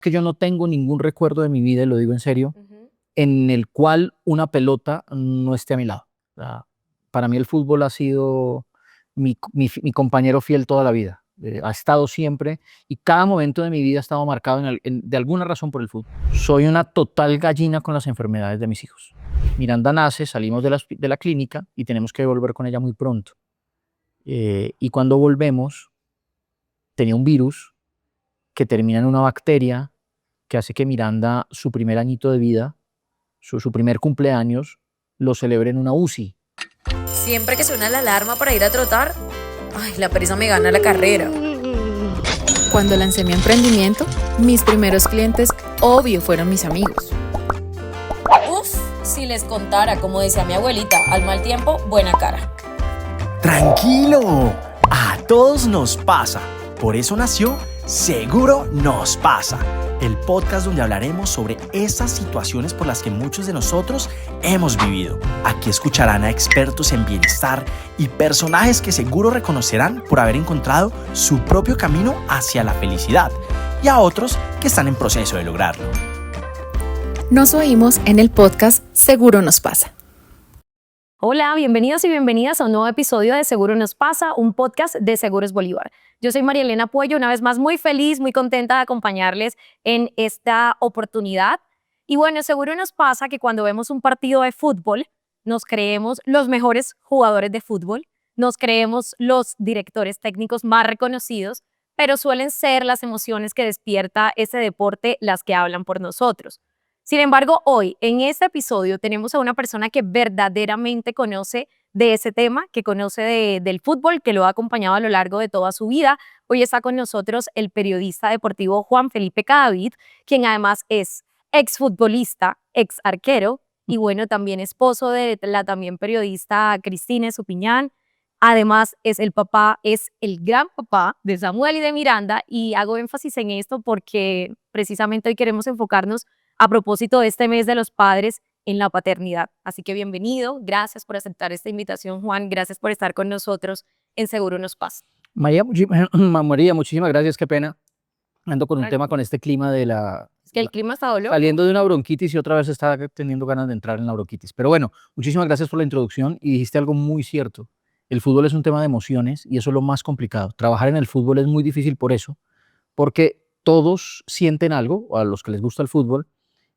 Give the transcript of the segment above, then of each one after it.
que yo no tengo ningún recuerdo de mi vida, y lo digo en serio, en el cual una pelota no esté a mi lado. O sea, para mí el fútbol ha sido mi compañero fiel toda la vida. Ha estado siempre y cada momento de mi vida ha estado marcado de alguna razón por el fútbol. Soy una total gallina con las enfermedades de mis hijos. Miranda nace, salimos de la clínica y tenemos que volver con ella muy pronto. Y cuando volvemos, tenía un virus que termina en una bacteria que hace que Miranda, su primer añito de vida, su primer cumpleaños, lo celebre en una UCI. Siempre que suena la alarma para ir a trotar, ay, la pereza me gana la carrera. Cuando lancé mi emprendimiento, mis primeros clientes, obvio, fueron mis amigos. Uf, si les contara, como decía mi abuelita, al mal tiempo, buena cara. ¡Tranquilo! A todos nos pasa. Por eso nació Seguro Nos Pasa, el podcast donde hablaremos sobre esas situaciones por las que muchos de nosotros hemos vivido. Aquí escucharán a expertos en bienestar y personajes que seguro reconocerán por haber encontrado su propio camino hacia la felicidad, y a otros que están en proceso de lograrlo. Nos oímos en el podcast Seguro Nos Pasa. Hola, bienvenidos y bienvenidas a un nuevo episodio de Seguro Nos Pasa, un podcast de Seguros Bolívar. Yo soy María Elena Puello, una vez más muy feliz, muy contenta de acompañarles en esta oportunidad. Y bueno, seguro nos pasa que cuando vemos un partido de fútbol, nos creemos los mejores jugadores de fútbol, nos creemos los directores técnicos más reconocidos, pero suelen ser las emociones que despierta ese deporte las que hablan por nosotros. Sin embargo, hoy, en este episodio, tenemos a una persona que verdaderamente conoce de ese tema, que conoce del fútbol, que lo ha acompañado a lo largo de toda su vida. Hoy está con nosotros el periodista deportivo Juan Felipe Cadavid, quien además es exfutbolista, ex arquero y bueno, también esposo de la también periodista Cristina Estupiñán. Además es el gran papá de Samuel y de Miranda, y hago énfasis en esto porque precisamente hoy queremos enfocarnos a propósito de este mes de los padres en la paternidad. Así que bienvenido, gracias por aceptar esta invitación, Juan, gracias por estar con nosotros en Seguro Nos Pasa. María, muchísimas gracias, qué pena. Ando con un tema con este clima de Es que el clima está loco. Saliendo de una bronquitis y otra vez está teniendo ganas de entrar en la bronquitis. Pero bueno, muchísimas gracias por la introducción y dijiste algo muy cierto. El fútbol es un tema de emociones y eso es lo más complicado. Trabajar en el fútbol es muy difícil por eso, porque todos sienten algo, a los que les gusta el fútbol,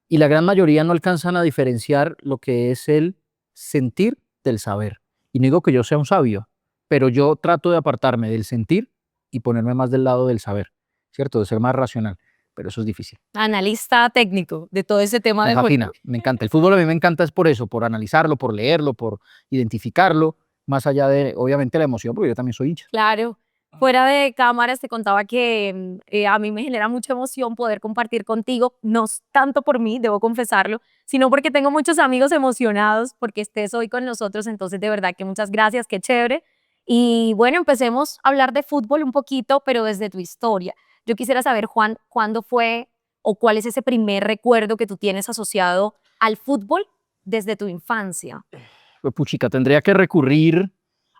y la gran mayoría no alcanzan a diferenciar lo que es el sentir del saber. Y no digo que yo sea un sabio, pero yo trato de apartarme del sentir y ponerme más del lado del saber, ¿cierto? De ser más racional, pero eso es difícil. Analista técnico de todo ese tema de fascina, me encanta. El fútbol a mí me encanta es por eso, por analizarlo, por leerlo, por identificarlo, más allá de, obviamente, la emoción, porque yo también soy hincha. Claro. Fuera de cámaras te contaba que a mí me genera mucha emoción poder compartir contigo, no tanto por mí, debo confesarlo, sino porque tengo muchos amigos emocionados porque estés hoy con nosotros, entonces de verdad que muchas gracias, qué chévere. Y bueno, empecemos a hablar de fútbol un poquito, pero desde tu historia. Yo quisiera saber, Juan, ¿cuándo fue o cuál es ese primer recuerdo que tú tienes asociado al fútbol desde tu infancia? Pues puchica, tendría que recurrir,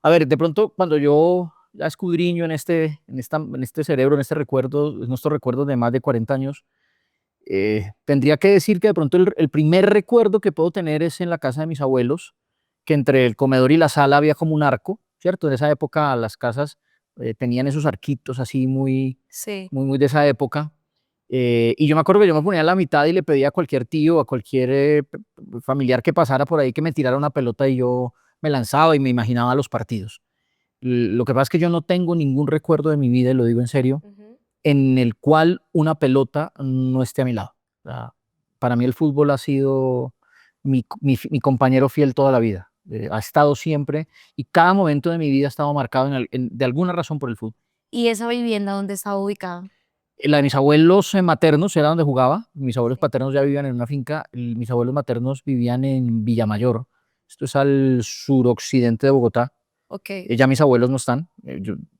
a ver, de pronto cuando yo ya escudriño en este cerebro, en este recuerdo, en estos recuerdos de más de 40 años, tendría que decir que de pronto el primer recuerdo que puedo tener es en la casa de mis abuelos, que entre el comedor y la sala había como un arco, ¿cierto? En esa época las casas tenían esos arquitos así muy, Sí. muy de esa época. Y yo me acuerdo que yo me ponía a la mitad y le pedía a cualquier tío, a cualquier familiar que pasara por ahí que me tirara una pelota y yo me lanzaba y me imaginaba los partidos. Lo que pasa es que yo no tengo ningún recuerdo de mi vida, y lo digo en serio, en el cual una pelota no esté a mi lado. O sea, para mí el fútbol ha sido mi compañero fiel toda la vida. Ha estado siempre y cada momento de mi vida ha estado marcado de alguna razón por el fútbol. ¿Y esa vivienda dónde estaba ubicada? La de mis abuelos maternos era donde jugaba. Mis abuelos paternos ya vivían en una finca. Mis abuelos maternos vivían en Villamayor. Esto es al suroccidente de Bogotá. Okay. Ya mis abuelos no están.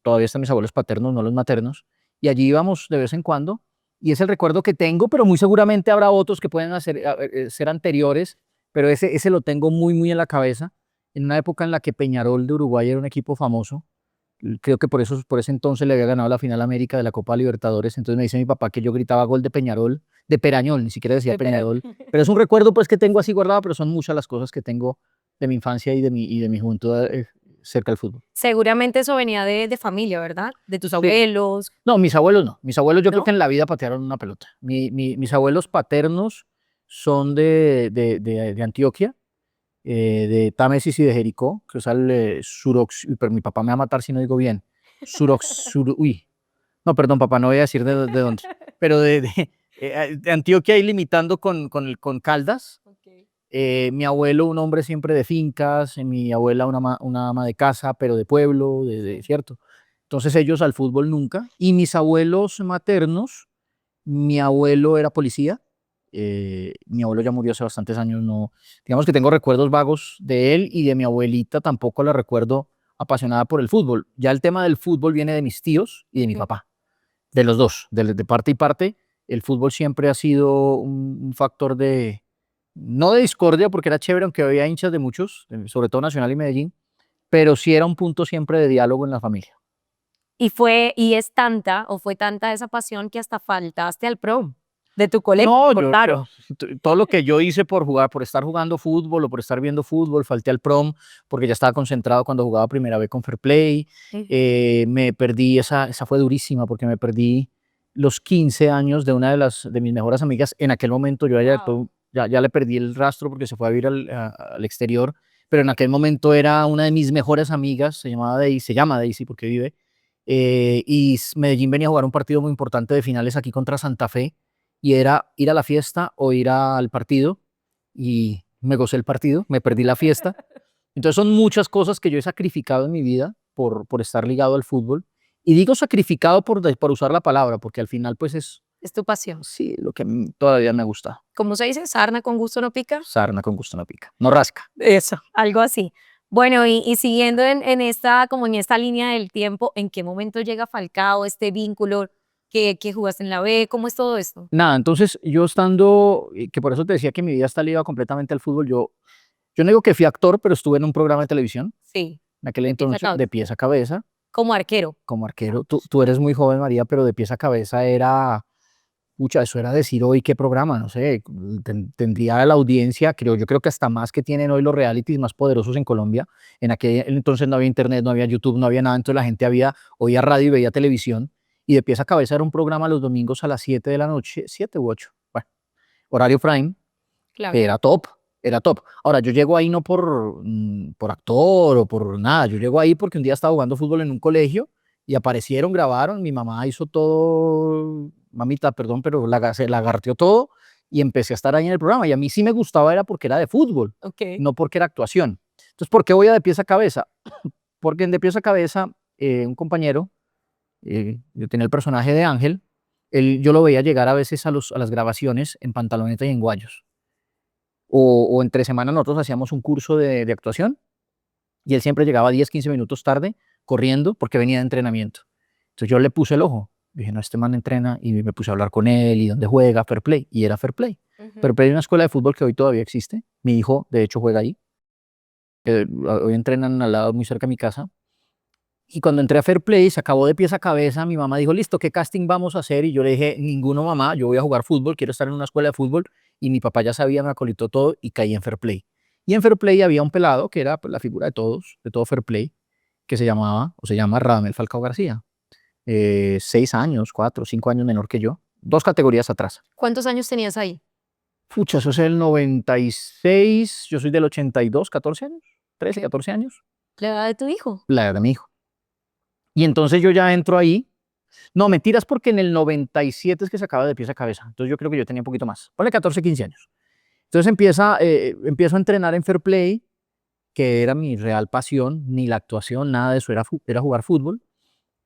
Todavía están mis abuelos paternos, no los maternos. Y allí íbamos de vez en cuando. Y es el recuerdo que tengo, pero muy seguramente habrá otros que pueden ser anteriores. Pero ese lo tengo muy, muy en la cabeza. En una época en la que Peñarol de Uruguay era un equipo famoso. creo que por ese entonces le había ganado la final América de la Copa Libertadores. Entonces me dice mi papá que yo gritaba gol de Peñarol, de Perañol, ni siquiera decía Peñarol. Pero es un recuerdo pues que tengo así guardado, pero son muchas las cosas que tengo de mi infancia y de mi juventud cerca del fútbol. Seguramente eso venía de familia, ¿verdad? De tus Sí. abuelos. No, mis abuelos no. Mis abuelos yo ¿No? creo que en la vida patearon una pelota. Mis abuelos paternos son de Antioquia, de Támesis y de Jericó, que es el Surox, pero mi papá me va a matar si no digo bien. Uy. No, perdón, papá, no voy a decir de dónde. Pero de Antioquia y limitando con Caldas. Mi abuelo, un hombre siempre de fincas, mi abuela, una ama de casa, pero de pueblo, ¿cierto? Entonces ellos al fútbol nunca. Y mis abuelos maternos, mi abuelo era policía. Mi abuelo ya murió hace bastantes años, no, digamos que tengo recuerdos vagos de él, y de mi abuelita tampoco la recuerdo apasionada por el fútbol. Ya el tema del fútbol viene de mis tíos y de mi papá, de los dos, de parte y parte. El fútbol siempre ha sido un factor no de discordia, porque era chévere, aunque había hinchas de muchos, sobre todo Nacional y Medellín, pero sí era un punto siempre de diálogo en la familia. Y fue tanta esa pasión que hasta faltaste al prom de tu colegio. No, todo lo que yo hice por estar jugando fútbol o por estar viendo fútbol, falté al prom porque ya estaba concentrado cuando jugaba primera vez con Fair Play. Me perdí, esa fue durísima, porque me perdí los 15 años de una de mis mejores amigas. En aquel momento yo ya le perdí el rastro porque se fue a vivir al exterior, pero en aquel momento era una de mis mejores amigas, se llama Daisy porque vive. Y Medellín venía a jugar un partido muy importante de finales aquí contra Santa Fe, y era ir a la fiesta o ir al partido, y me gocé el partido, me perdí la fiesta. Entonces son muchas cosas que yo he sacrificado en mi vida por estar ligado al fútbol, y digo sacrificado por usar la palabra, porque al final pues es tu pasión. sí, lo que todavía me gusta. ¿Cómo se dice? ¿Sarna con gusto no pica? Sarna con gusto no pica, no rasca. Eso, algo así. Bueno, y siguiendo en esta línea del tiempo, ¿en qué momento llega Falcao, este vínculo que jugaste en la B? ¿Cómo es todo esto? Nada, entonces yo estando, que por eso te decía que mi vida está ligada completamente al fútbol, yo no digo que fui actor, pero estuve en un programa de televisión. Sí. En aquel entonces, de pies a cabeza. Como arquero. Como arquero. Tú eres muy joven, María, pero de pies a cabeza eso era decir hoy qué programa, no sé, tendría la audiencia, yo creo que hasta más que tienen hoy los realities más poderosos en Colombia. En aquel entonces no había internet, no había YouTube, no había nada, entonces la gente oía radio y veía televisión, y de pies a cabeza era un programa los domingos a las 7 de la noche, 7 u 8, bueno, horario prime, Claro. que era top. Ahora, yo llego ahí no por actor o por nada, yo llego ahí porque un día estaba jugando fútbol en un colegio y aparecieron, grabaron, mi mamá hizo todo, mamita, perdón, pero se lagarteó todo, y empecé a estar ahí en el programa, y a mí sí me gustaba era porque era de fútbol, no porque era actuación. Entonces, ¿por qué voy a de pies a cabeza? Porque en de pies a cabeza, un compañero, yo tenía el personaje de Ángel, yo lo veía llegar a veces a las grabaciones en pantaloneta y en guayos. O entre semana nosotros hacíamos un curso de actuación, y él siempre llegaba 10, 15 minutos tarde, corriendo, porque venía de entrenamiento. Entonces yo le puse el ojo, dije, no, este man entrena, y me puse a hablar con él, y dónde juega, Fair Play, y era Fair Play. Fair Play es una escuela de fútbol que hoy todavía existe, mi hijo de hecho juega ahí, hoy entrenan al lado, muy cerca de mi casa. Y cuando entré a Fair Play, se acabó de pies a cabeza, mi mamá dijo, listo, ¿qué casting vamos a hacer? Y yo le dije, ninguno, mamá, yo voy a jugar fútbol, quiero estar en una escuela de fútbol. Y mi papá ya sabía, me acolitó todo, y caí en Fair Play. Y en Fair Play había un pelado que era pues, la figura de todo Fair Play, que se llama Radamel Falcao García. 6 años, 4, 5 años menor que yo, 2 categorías atrás. ¿Cuántos años tenías ahí? Pucha, eso es el 96, yo soy del 82, 14 años, 13, 14 años. ¿La edad de tu hijo? La edad de mi hijo. Y entonces yo ya entro ahí. No, mentiras, porque en el 97 es que se acaba de pies a cabeza. Entonces yo creo que yo tenía un poquito más. Ponle 14, 15 años. Entonces empiezo a entrenar en Fair Play, que era mi real pasión, ni la actuación, nada de eso, era jugar fútbol.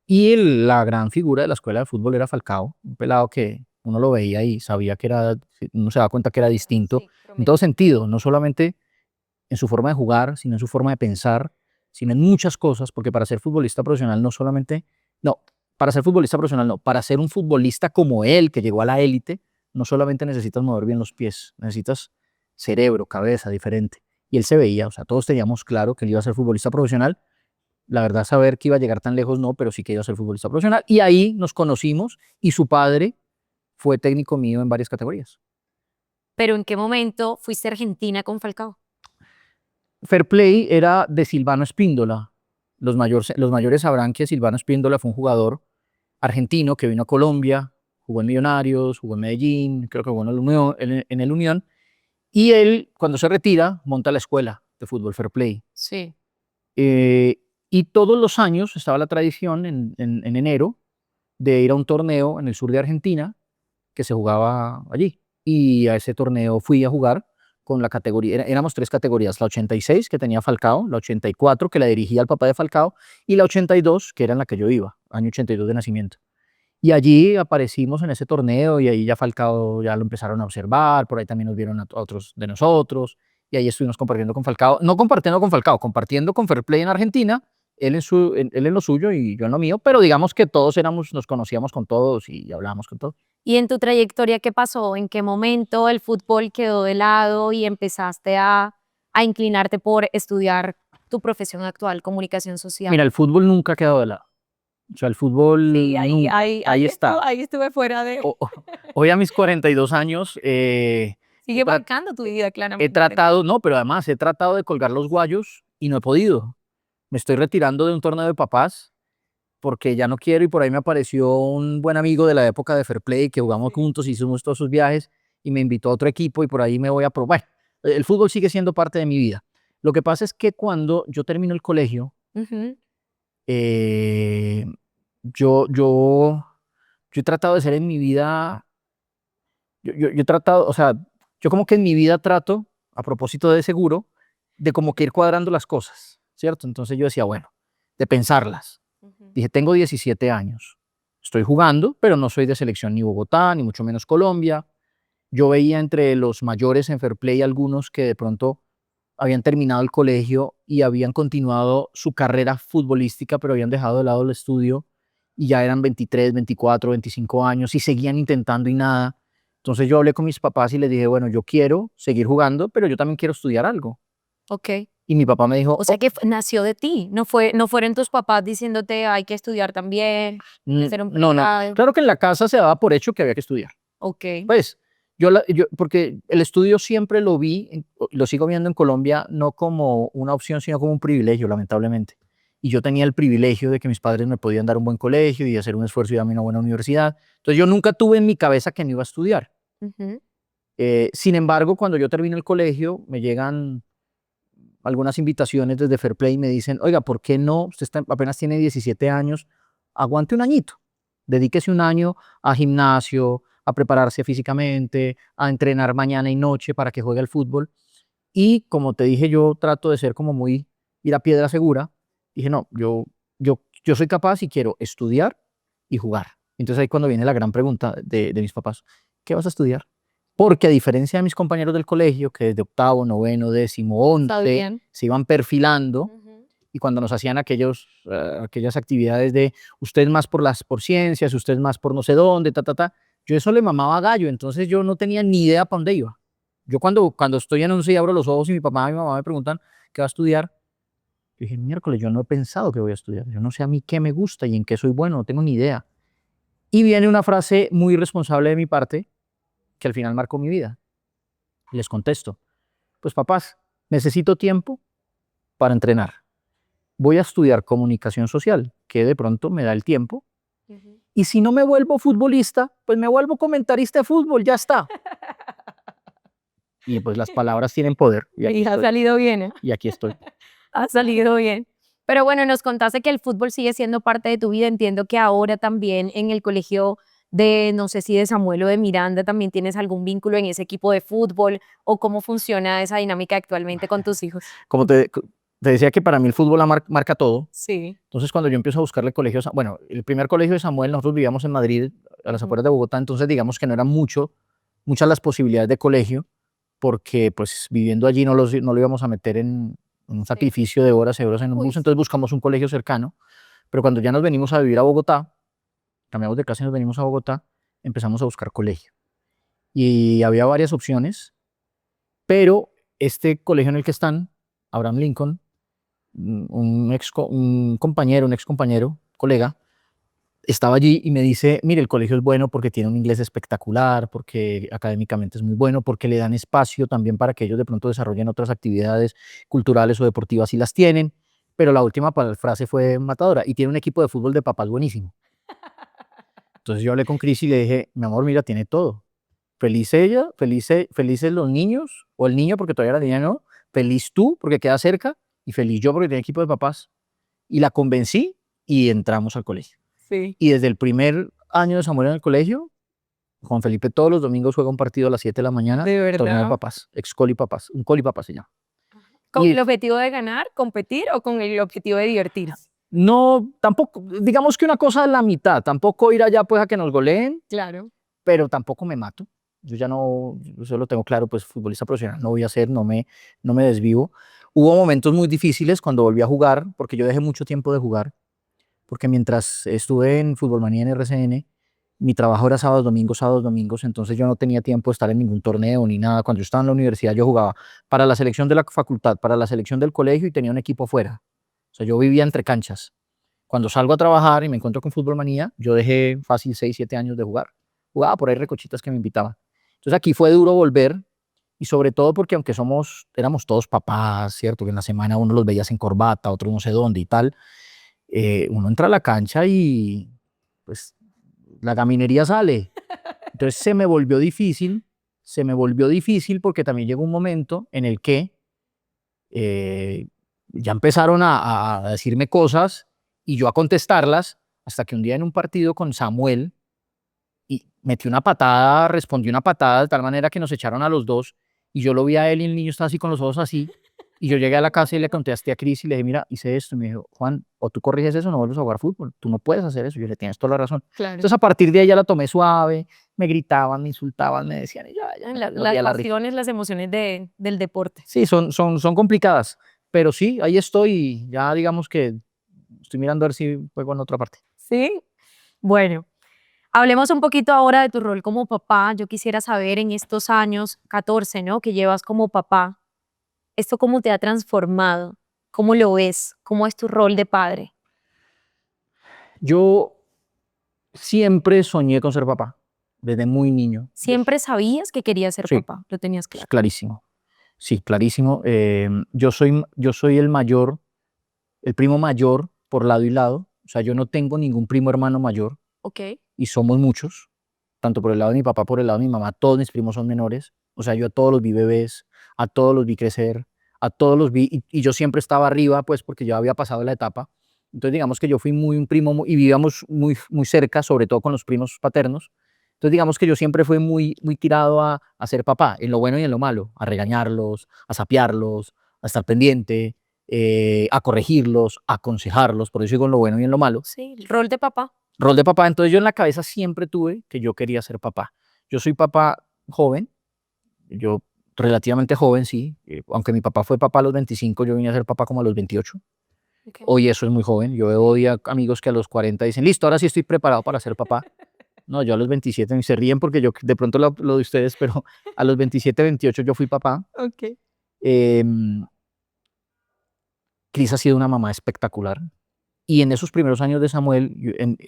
Y la gran figura de la escuela de fútbol era Falcao, un pelado que uno lo veía y sabía uno se daba cuenta que era distinto, en todo sentido, no solamente en su forma de jugar, sino en su forma de pensar, sino en muchas cosas, porque para ser futbolista profesional para ser un futbolista como él, que llegó a la élite, no solamente necesitas mover bien los pies, necesitas cerebro, cabeza, diferente. Y él se veía, o sea, todos teníamos claro que él iba a ser futbolista profesional, La verdad, saber que iba a llegar tan lejos no, pero sí que iba a ser futbolista profesional. Y ahí nos conocimos y su padre fue técnico mío en varias categorías. ¿Pero en qué momento fuiste a Argentina con Falcao? Fair Play era de Silvano Espíndola. Los mayores sabrán que Silvano Espíndola fue un jugador argentino que vino a Colombia, jugó en Millonarios, jugó en Medellín, creo que jugó en el Unión. Y él, cuando se retira, monta la escuela de fútbol Fair Play. Sí. Y todos los años estaba la tradición en enero de ir a un torneo en el sur de Argentina que se jugaba allí. Y a ese torneo fui a jugar con la categoría, éramos 3 categorías, la 86 que tenía Falcao, la 84 que la dirigía el papá de Falcao y la 82 que era en la que yo iba, año 82 de nacimiento. Y allí aparecimos en ese torneo y ahí ya Falcao ya lo empezaron a observar, por ahí también nos vieron a otros de nosotros y ahí estuvimos compartiendo con Falcao, no compartiendo con Falcao, compartiendo con Fair Play en Argentina, él en lo suyo y yo en lo mío, pero digamos que todos nos conocíamos con todos y hablábamos con todos. ¿Y en tu trayectoria qué pasó? ¿En qué momento el fútbol quedó de lado y empezaste a inclinarte por estudiar tu profesión actual, comunicación social? Mira, el fútbol nunca ha quedado de lado. O sea, el fútbol ahí está. Ahí estuve fuera de... Hoy a mis 42 años Sigue marcando tu vida, claramente. he tratado, no, pero además he tratado de colgar los guayos y no he podido. Me estoy retirando de un torneo de papás porque ya no quiero y por ahí me apareció un buen amigo de la época de Fair Play que jugamos juntos, hicimos todos sus viajes y me invitó a otro equipo y por ahí me voy a probar. Bueno, el fútbol sigue siendo parte de mi vida. Lo que pasa es que cuando yo termino el colegio, yo he tratado de ser en mi vida, yo he tratado, o sea, yo como que en mi vida trato, a propósito de seguro, de como que ir cuadrando las cosas, ¿cierto? Entonces yo decía, bueno, de pensarlas. Dije, tengo 17 años, estoy jugando, pero no soy de selección ni Bogotá, ni mucho menos Colombia. Yo veía entre los mayores en Fair Play algunos que de pronto habían terminado el colegio y habían continuado su carrera futbolística, pero habían dejado de lado el estudio y ya eran 23, 24, 25 años y seguían intentando y nada. Entonces yo hablé con mis papás y les dije, bueno, yo quiero seguir jugando, pero yo también quiero estudiar algo. Ok. Y mi papá me dijo... O sea que nació de ti, no fueron tus papás diciéndote hay que estudiar también, ser un no, claro que en la casa se daba por hecho que había que estudiar. Ok. Pues, porque el estudio siempre lo vi, lo sigo viendo en Colombia, no como una opción, sino como un privilegio, lamentablemente. Y yo tenía el privilegio de que mis padres me podían dar un buen colegio y hacer un esfuerzo y darme una buena universidad. Entonces yo nunca tuve en mi cabeza que no iba a estudiar. Sin embargo, cuando yo termino el colegio, me llegan algunas invitaciones desde Fair Play y me dicen, oiga, ¿por qué no? Usted apenas tiene 17 años, aguante un añito, dedíquese un año a gimnasio, a prepararse físicamente, a entrenar mañana y noche para que juegue al fútbol. Y como te dije, yo trato de ser como muy, ir a piedra segura. Dije, no, yo soy capaz y quiero estudiar y jugar. Entonces ahí cuando viene la gran pregunta de mis papás, ¿qué vas a estudiar? Porque a diferencia de mis compañeros del colegio, que desde octavo, noveno, décimo, 11, se iban perfilando, y cuando nos hacían aquellas actividades de usted es más por ciencias, usted es más por no sé dónde, yo eso le mamaba gallo, entonces yo no tenía ni idea para dónde iba. Yo cuando estoy en 11 y abro los ojos y mi papá y mi mamá me preguntan qué va a estudiar, yo dije, miércoles, yo no he pensado que voy a estudiar, yo no sé a mí qué me gusta y en qué soy bueno, no tengo ni idea. Y viene una frase muy irresponsable de mi parte, que al final marcó mi vida. Y les contesto, pues papás, necesito tiempo para entrenar. Voy a estudiar comunicación social, que de pronto me da el tiempo. Y si no me vuelvo futbolista, pues me vuelvo comentarista de fútbol, ya está. Y pues las palabras tienen poder. Y ha salido bien, ¿eh? Y aquí estoy. Ha salido bien. Pero bueno, nos contaste que el fútbol sigue siendo parte de tu vida. Entiendo que ahora también en el colegio de, no sé si de Samuel o de Miranda, también tienes algún vínculo en ese equipo de fútbol, o cómo funciona esa dinámica actualmente con tus hijos. Como te decía que para mí el fútbol marca todo. Sí. Entonces cuando yo empiezo a buscarle colegios, bueno, el primer colegio de Samuel, nosotros vivíamos en Madrid, a las afueras de Bogotá, entonces digamos que no eran muchas las posibilidades de colegio, porque pues viviendo allí no lo íbamos a meter en un sacrificio de horas y horas en un bus, entonces buscamos un colegio cercano, pero cuando ya nos venimos a vivir a Bogotá, cambiamos de casa y nos venimos a Bogotá, empezamos a buscar colegio. Y había varias opciones, pero este colegio en el que están, Abraham Lincoln, un compañero, colega, estaba allí y me dice, mire, el colegio es bueno porque tiene un inglés espectacular, porque académicamente es muy bueno, porque le dan espacio también para que ellos de pronto desarrollen otras actividades culturales o deportivas si las tienen, pero la última frase fue matadora, y tiene un equipo de fútbol de papás buenísimo. Entonces yo hablé con Cris y le dije, mi amor, mira, tiene todo. Feliz ella, felices los niños, o el niño porque todavía la niña no, feliz tú porque queda cerca, y feliz yo porque tiene equipo de papás. Y la convencí y entramos al colegio. Sí. Y desde el primer año de Samuel en el colegio, Juan Felipe todos los domingos juega un partido a las 7 de la mañana. ¿De verdad? Torneo de papás, ex-coli papás, un coli papás se llama. ¿Con Y el objetivo de ganar, competir o con el objetivo de divertirse? no, tampoco, digamos que una cosa de la mitad, tampoco ir allá pues a que nos goleen, Claro. pero tampoco me mato. Yo ya no, yo lo tengo claro, pues futbolista profesional no voy a ser, no me desvivo. Hubo momentos muy difíciles cuando volví a jugar, porque yo dejé mucho tiempo de jugar, porque mientras estuve en Futbolmanía en RCN, mi trabajo era sábados, domingos, entonces yo no tenía tiempo de estar en ningún torneo ni nada. Cuando yo estaba en la universidad yo jugaba para la selección de la facultad, para la selección del colegio y tenía un equipo fuera. O sea, yo vivía entre canchas. Cuando salgo a trabajar y me encuentro con Futbolmanía, yo dejé fácil 6, 7 años de jugar. Jugaba por ahí recochitas que me invitaban. Entonces aquí fue duro volver, y sobre todo porque aunque éramos todos papás, ¿cierto? Que en la semana uno los veías en corbata, otros no sé dónde y tal, uno entra a la cancha y pues la gaminería sale. Entonces se me volvió difícil porque también llegó un momento en el que ya empezaron a decirme cosas y yo a contestarlas, hasta que un día en un partido con Samuel, y metí una patada, respondí una patada de tal manera que nos echaron a los dos, y yo lo vi a él y el niño estaba así con los ojos así, y yo llegué a la casa y le contesté a Cris y le dije, mira, hice esto, y me dijo, Juan, o tú corriges eso o no vuelves a jugar fútbol, tú no puedes hacer eso. Yo le tienes toda la razón. Claro. Entonces a partir de ahí ya la tomé suave, me gritaban, me insultaban, me decían, y ya Las pasiones, las emociones del deporte. Sí, son complicadas, pero sí, ahí estoy, y ya digamos que estoy mirando a ver si juego en otra parte. Sí, bueno. Hablemos un poquito ahora de tu rol como papá. Yo quisiera saber en estos años, 14, ¿no? Que llevas como papá, ¿esto cómo te ha transformado? ¿Cómo lo ves? ¿Cómo es tu rol de padre? Yo siempre soñé con ser papá, desde muy niño. ¿Siempre sabías que querías ser Sí. papá? Lo tenías claro. Clarísimo. Sí, clarísimo. Yo soy el primo mayor por lado y lado. O sea, yo no tengo ningún primo hermano mayor, Ok. y somos muchos, tanto por el lado de mi papá, por el lado de mi mamá. Todos mis primos son menores. O sea, yo a todos los vi bebés, a todos los vi crecer, a todos los vi, y yo siempre estaba arriba, pues porque yo había pasado la etapa. Entonces, digamos que yo fui un primo, y vivíamos muy, muy cerca, sobre todo con los primos paternos. Entonces, digamos que yo siempre fui muy, muy tirado a ser papá, en lo bueno y en lo malo, a regañarlos, a sapearlos, a estar pendiente, a corregirlos, a aconsejarlos, por eso digo en lo bueno y en lo malo. Sí, el rol de papá. Rol de papá. Entonces yo en la cabeza siempre tuve que yo quería ser papá. Yo soy papá joven, yo relativamente joven, sí, aunque mi papá fue papá a los 25, yo vine a ser papá como a los 28. Okay. Hoy eso es muy joven. Yo veo hoy a amigos que a los 40 dicen, listo, ahora sí estoy preparado para ser papá. No, yo a los 27, se ríen porque yo de pronto lo de ustedes, pero a los 27, 28 yo fui papá. Ok. Cris ha sido una mamá espectacular. Y en esos primeros años de Samuel,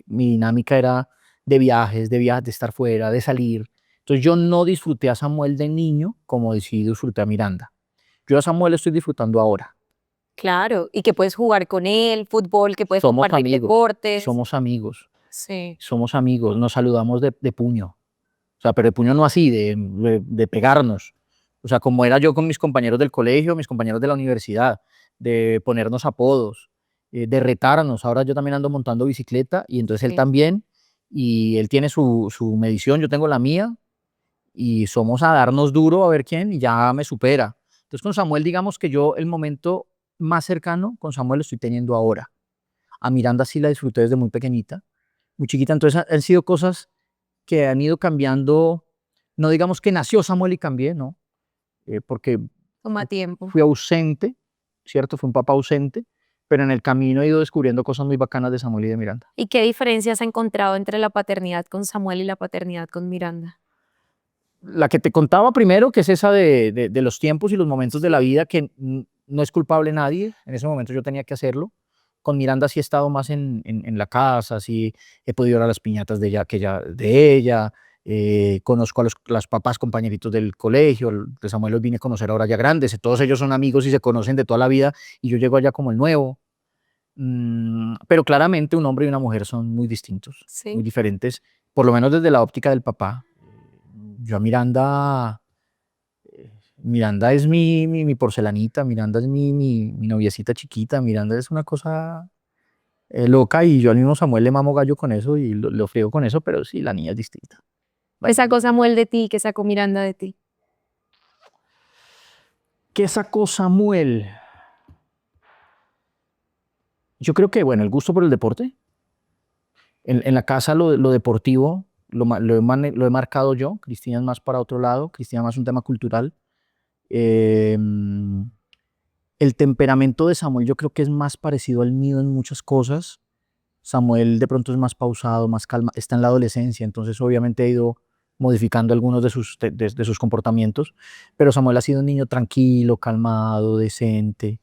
mi dinámica era de viajes, de estar fuera, de salir. Entonces yo no disfruté a Samuel de niño como sí disfruté a Miranda. Yo a Samuel estoy disfrutando ahora. Claro, y que puedes jugar con él, fútbol, que puedes Somos compartir amigos, deportes. somos amigos, Sí. somos amigos, nos saludamos de puño. O sea, pero de puño no así, de pegarnos. O sea, como era yo con mis compañeros del colegio, mis compañeros de la universidad, de ponernos apodos, de retarnos. Ahora yo también ando montando bicicleta, y entonces él Sí. también, y él tiene su medición, yo tengo la mía, y somos a darnos duro a ver quién, y ya me supera. Entonces con Samuel, digamos que yo el momento más cercano con Samuel lo estoy teniendo ahora. A Miranda sí la disfruté desde muy pequeñita, muy chiquita. Entonces han sido cosas que han ido cambiando. No digamos que nació Samuel y cambié, no, porque Toma tiempo. fui ausente, ¿cierto? Fui un papá ausente, pero en el camino he ido descubriendo cosas muy bacanas de Samuel y de Miranda. ¿Y qué diferencias has encontrado entre la paternidad con Samuel y la paternidad con Miranda? La que te contaba primero, que es esa de los tiempos y los momentos de la vida, que no es culpable nadie, en ese momento yo tenía que hacerlo. Con Miranda sí he estado más en la casa, sí he podido ir a las piñatas de ella, conozco a los papás compañeritos del colegio, de Samuel los vine a conocer ahora ya grandes, todos ellos son amigos y se conocen de toda la vida y yo llego allá como el nuevo. Pero claramente un hombre y una mujer son muy distintos, muy Sí. diferentes, por lo menos desde la óptica del papá. Yo a Miranda es mi porcelanita, Miranda es mi noviecita chiquita, Miranda es una cosa loca y yo al mismo Samuel le mamo gallo con eso y lo friego con eso, pero sí, la niña es distinta. ¿Qué sacó Samuel de ti? ¿Qué sacó Miranda de ti? ¿Qué sacó Samuel? Yo creo que, bueno, el gusto por el deporte. En la casa lo deportivo lo he marcado yo, Cristina es más para otro lado, Cristina más un tema cultural. Eh, el temperamento de Samuel yo creo que es más parecido al mío en muchas cosas. Samuel de pronto es más pausado, más calma, está en la adolescencia, entonces obviamente ha ido modificando algunos de sus comportamientos, pero Samuel ha sido un niño tranquilo, calmado, decente,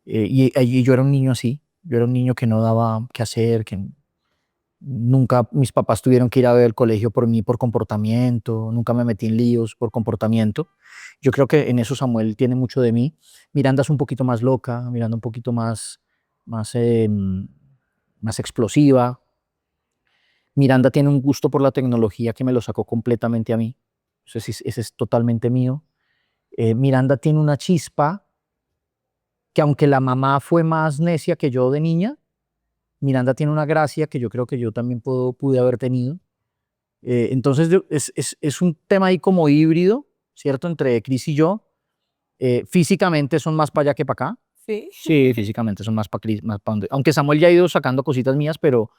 y yo era un niño así, yo era un niño que no daba qué hacer, que nunca mis papás tuvieron que ir a ver el colegio por mí por comportamiento, nunca me metí en líos por comportamiento. Yo creo que en eso Samuel tiene mucho de mí. Miranda es un poquito más loca, Miranda un poquito más, más explosiva. Miranda tiene un gusto por la tecnología que me lo sacó completamente a mí. Ese es totalmente mío. Miranda tiene una chispa que aunque la mamá fue más necia que yo de niña, Miranda tiene una gracia que yo creo que yo también pude haber tenido. Entonces es un tema ahí como híbrido, ¿cierto? Entre Cris y yo. Físicamente son más para allá que para acá. Sí. Sí, físicamente son más para Cris, más para donde. Aunque Samuel ya ha ido sacando cositas mías, pero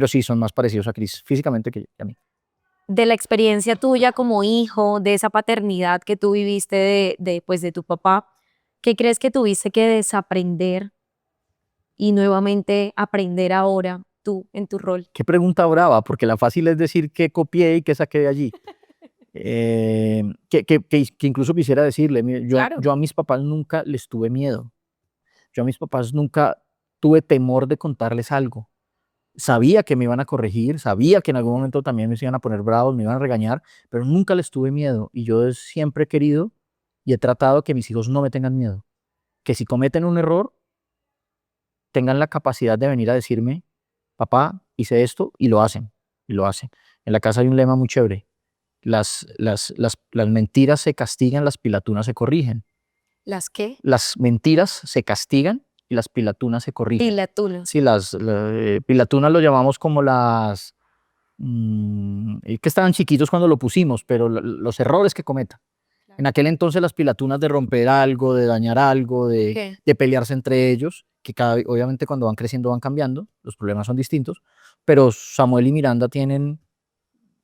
sí son más parecidos a Cris físicamente que a mí. De la experiencia tuya como hijo, de esa paternidad que tú viviste pues de tu papá, ¿qué crees que tuviste que desaprender y nuevamente aprender ahora tú en tu rol? Qué pregunta brava, porque la fácil es decir que copié y que saqué de allí. Que incluso quisiera decirle, mire, Claro. yo a mis papás nunca les tuve miedo. Yo a mis papás nunca tuve temor de contarles algo. Sabía que me iban a corregir, sabía que en algún momento también me iban a poner bravos, me iban a regañar, pero nunca les tuve miedo. Y yo siempre he querido y he tratado que mis hijos no me tengan miedo. Que si cometen un error, tengan la capacidad de venir a decirme, papá, hice esto, y lo hacen, y lo hacen. En la casa hay un lema muy chévere. Las mentiras se castigan, las pilatunas se corrigen. ¿Las qué? Las mentiras se castigan y las pilatunas se corrigen. Pilatunas. Sí, pilatunas lo llamamos como que estaban chiquitos cuando lo pusimos, pero los errores que cometan. En aquel entonces las pilatunas de romper algo, de dañar algo, de pelearse entre ellos, que obviamente cuando van creciendo van cambiando, los problemas son distintos, pero Samuel y Miranda tienen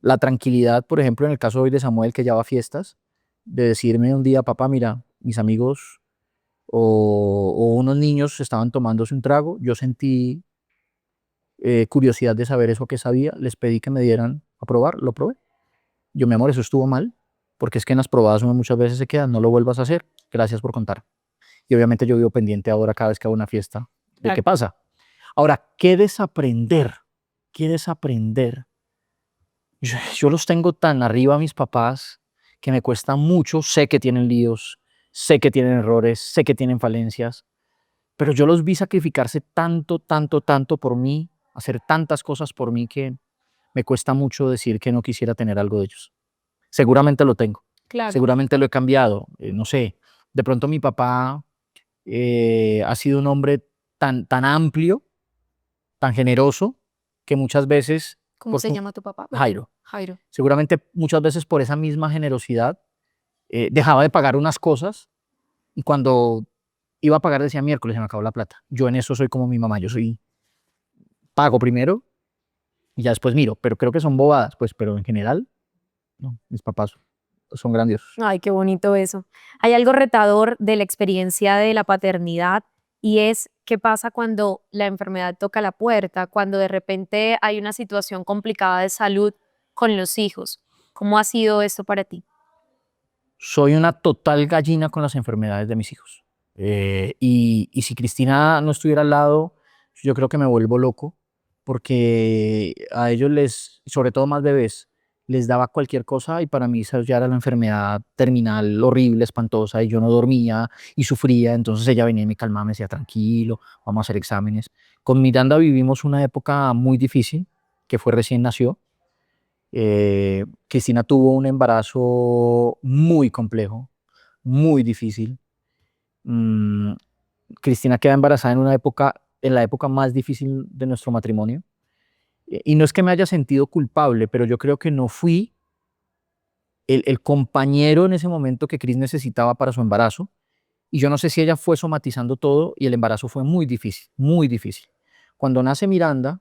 la tranquilidad, por ejemplo, en el caso hoy de Samuel, que ya va a fiestas, de decirme un día, papá, mira, mis amigos o unos niños estaban tomándose un trago, yo sentí curiosidad de saber eso que sabía, les pedí que me dieran a probar, lo probé. Yo, mi amor, eso estuvo mal, porque es que en las probadas uno muchas veces se queda, no lo vuelvas a hacer, gracias por contar. Y obviamente yo vivo pendiente ahora cada vez que hago una fiesta de qué pasa. Ahora, ¿qué desaprender? ¿Qué desaprender? Yo los tengo tan arriba a mis papás que me cuesta mucho, sé que tienen líos, sé que tienen errores, sé que tienen falencias, pero yo los vi sacrificarse tanto, tanto, tanto por mí, hacer tantas cosas por mí que me cuesta mucho decir que no quisiera tener algo de ellos. Seguramente lo tengo, Claro. seguramente lo he cambiado, no sé, de pronto mi papá ha sido un hombre tan amplio, tan generoso, que muchas veces... ¿Cómo se llama tu papá? Jairo. Jairo. Seguramente muchas veces por esa misma generosidad dejaba de pagar unas cosas y cuando iba a pagar decía miércoles se me acabó la plata. Yo en eso soy como mi mamá, yo pago primero y ya después miro, pero creo que son bobadas, pues, pero en general, no, mis papás son grandiosos. Ay, qué bonito eso. Hay algo retador de la experiencia de la paternidad y es qué pasa cuando la enfermedad toca la puerta, cuando de repente hay una situación complicada de salud con los hijos. ¿Cómo ha sido esto para ti? Soy una total gallina con las enfermedades de mis hijos. Y si Cristina no estuviera al lado, yo creo que me vuelvo loco, porque a ellos sobre todo más bebés, les daba cualquier cosa y para mí esa ya era la enfermedad terminal horrible, espantosa, y yo no dormía y sufría. Entonces ella venía y me calmaba, me decía tranquilo, vamos a hacer exámenes. Con Miranda vivimos una época muy difícil, que fue recién nació. Cristina tuvo un embarazo muy complejo, muy difícil. Mm, Cristina queda embarazada en la época más difícil de nuestro matrimonio. Y no es que me haya sentido culpable, pero yo creo que no fui el compañero en ese momento que Cris necesitaba para su embarazo. Y yo no sé si ella fue somatizando todo y el embarazo fue muy difícil, muy difícil. Cuando nace Miranda,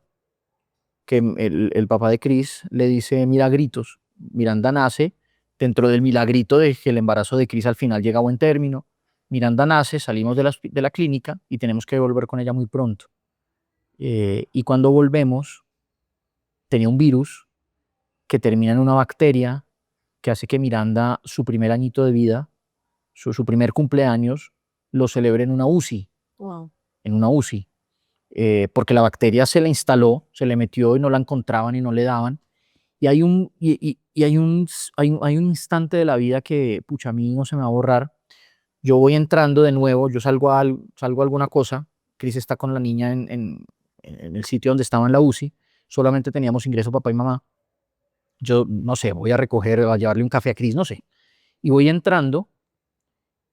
que el papá de Cris le dice milagritos, Miranda nace dentro del milagrito de que el embarazo de Cris al final llega a buen término. Miranda nace, salimos de la clínica y tenemos que volver con ella muy pronto. Y cuando volvemos, tenía un virus que termina en una bacteria que hace que Miranda, su primer añito de vida, su primer cumpleaños, lo celebre en una UCI. Wow. En una UCI. Porque la bacteria se le instaló, se le metió y no la encontraban y no le daban. Y hay un instante de la vida que, pucha, a mí no se me va a borrar. Yo voy entrando de nuevo, yo salgo a alguna cosa, Cris está con la niña en el sitio donde estaba en la UCI, solamente teníamos ingreso papá y mamá. Yo, no sé, voy a llevarle un café a Cris, no sé. Y voy entrando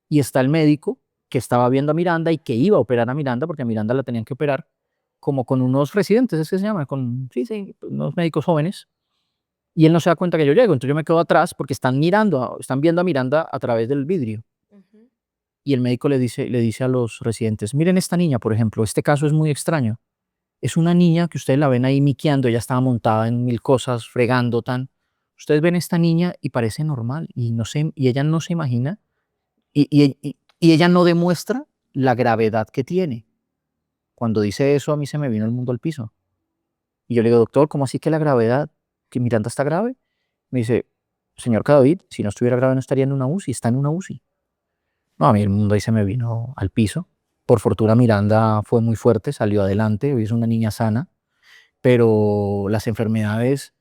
y está el médico que estaba viendo a Miranda y que iba a operar a Miranda, porque a Miranda la tenían que operar, como con unos residentes, es que se llama, sí, unos médicos jóvenes. Y él no se da cuenta que yo llego, entonces yo me quedo atrás porque están viendo a Miranda a través del vidrio. Y el médico le dice a los residentes, miren esta niña, por ejemplo, este caso es muy extraño. Es una niña que ustedes la ven ahí miqueando, ella estaba montada en mil cosas, fregando, tan. Ustedes ven esta niña y parece normal, y ella no se imagina, y ella no demuestra la gravedad que tiene. Cuando dice eso, a mí se me vino el mundo al piso. Y yo le digo, doctor, ¿cómo así que la gravedad? ¿Que Miranda está grave? Me dice, señor Cadavid, si no estuviera grave no estaría en una UCI, está en una UCI. No, a mí el mundo ahí se me vino al piso. Por fortuna Miranda fue muy fuerte, salió adelante, hoy es una niña sana, pero las enfermedades,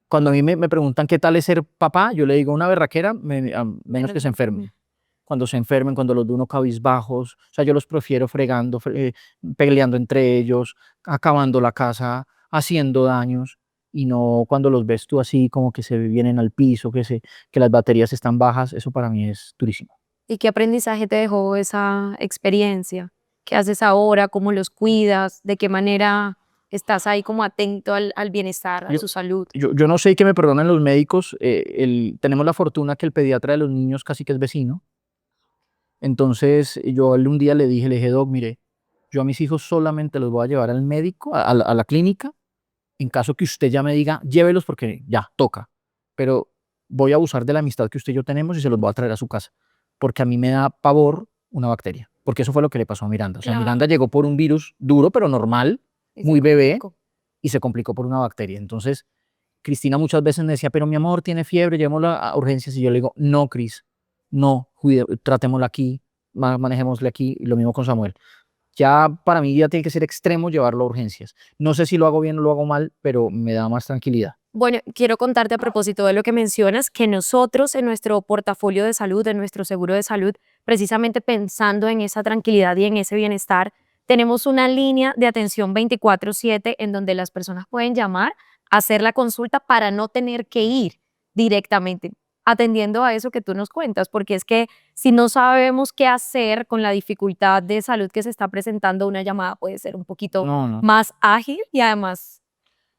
cuando a mí me preguntan qué tal es ser papá, yo le digo una berraquera, menos que se enfermen. Cuando se enfermen, cuando los de uno cabizbajos, o sea, yo los prefiero fregando, peleando entre ellos, acabando la casa, haciendo daños, y no cuando los ves tú así como que se vienen al piso, que las baterías están bajas, eso para mí es durísimo. ¿Y qué aprendizaje te dejó esa experiencia? ¿Qué haces ahora? ¿Cómo los cuidas? ¿De qué manera estás ahí como atento al bienestar, a su salud? Yo no sé, y que me perdonen los médicos, tenemos la fortuna que el pediatra de los niños casi que es vecino. Entonces yo un día le dije, Doc, mire, yo a mis hijos solamente los voy a llevar al médico, a la clínica, en caso que usted ya me diga, llévelos porque ya, toca. Pero voy a abusar de la amistad que usted y yo tenemos y se los voy a traer a su casa. Porque a mí me da pavor una bacteria. Porque eso fue lo que le pasó a Miranda. O sea, Claro. Miranda llegó por un virus duro, pero normal, muy bebé, y se complicó por una bacteria. Entonces, Cristina muchas veces me decía, pero mi amor, tiene fiebre, llevémosla a urgencias. Y yo le digo, no, Cris, no, tratémosla aquí, manejémosla aquí. Y lo mismo con Samuel. Ya para mí ya tiene que ser extremo llevarlo a urgencias. No sé si lo hago bien o lo hago mal, pero me da más tranquilidad. Bueno, quiero contarte a propósito de lo que mencionas, que nosotros en nuestro portafolio de salud, en nuestro seguro de salud, precisamente pensando en esa tranquilidad y en ese bienestar, tenemos una línea de atención 24/7 en donde las personas pueden llamar, hacer la consulta para no tener que ir directamente, atendiendo a eso que tú nos cuentas, porque es que si no sabemos qué hacer con la dificultad de salud que se está presentando, una llamada puede ser un poquito No. más ágil y además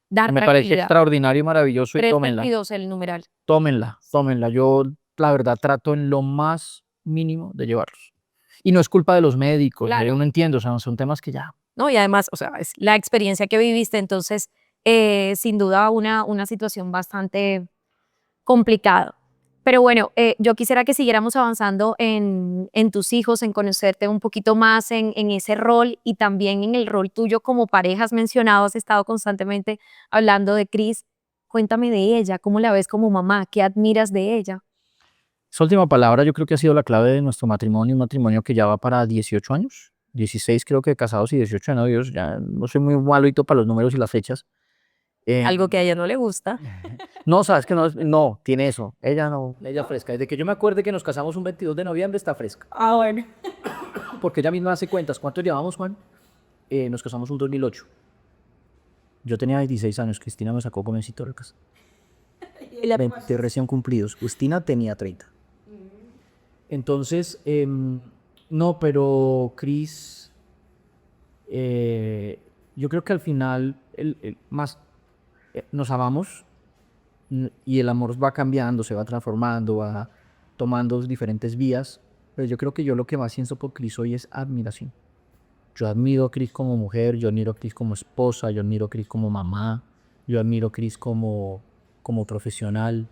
dar Me parece tranquilidad. extraordinario y maravilloso, y 322 el numeral. tómenla. Yo, la verdad, trato en lo más mínimo de llevarlos. Y no es culpa de los médicos, Claro. yo no entiendo, o sea, son temas que ya. ¿No? Y además, o sea, es la experiencia que viviste, entonces, sin duda una situación bastante complicada. Pero bueno, yo quisiera que siguiéramos avanzando en tus hijos, en conocerte un poquito más en ese rol y también en el rol tuyo como pareja. Has mencionado, has estado constantemente hablando de Cris. Cuéntame de ella, ¿cómo la ves como mamá? ¿Qué admiras de ella? Esa última palabra yo creo que ha sido la clave de nuestro matrimonio, un matrimonio que ya va para 18 años, 16 creo que de casados y 18 de novios, ya no soy muy malito para los números y las fechas. Algo que a ella no le gusta. No, sabes que no, no, tiene eso, ella no, ella fresca, desde que yo me acuerde que nos casamos un 22 de noviembre está fresca, Ah, bueno. porque ella misma hace cuentas, ¿cuánto llevamos, Juan? Nos casamos un 2008, yo tenía 16 años, Cristina me sacó jovencito de casa, 20 recién cumplidos, Cristina tenía 30. Entonces, no, pero Cris, yo creo que al final más nos amamos y el amor va cambiando, se va transformando, va tomando diferentes vías, pero yo creo que yo lo que más siento por Cris hoy es admiración. Yo admiro a Cris como mujer, yo admiro a Cris como esposa, yo admiro a Cris como mamá, yo admiro a Cris como profesional.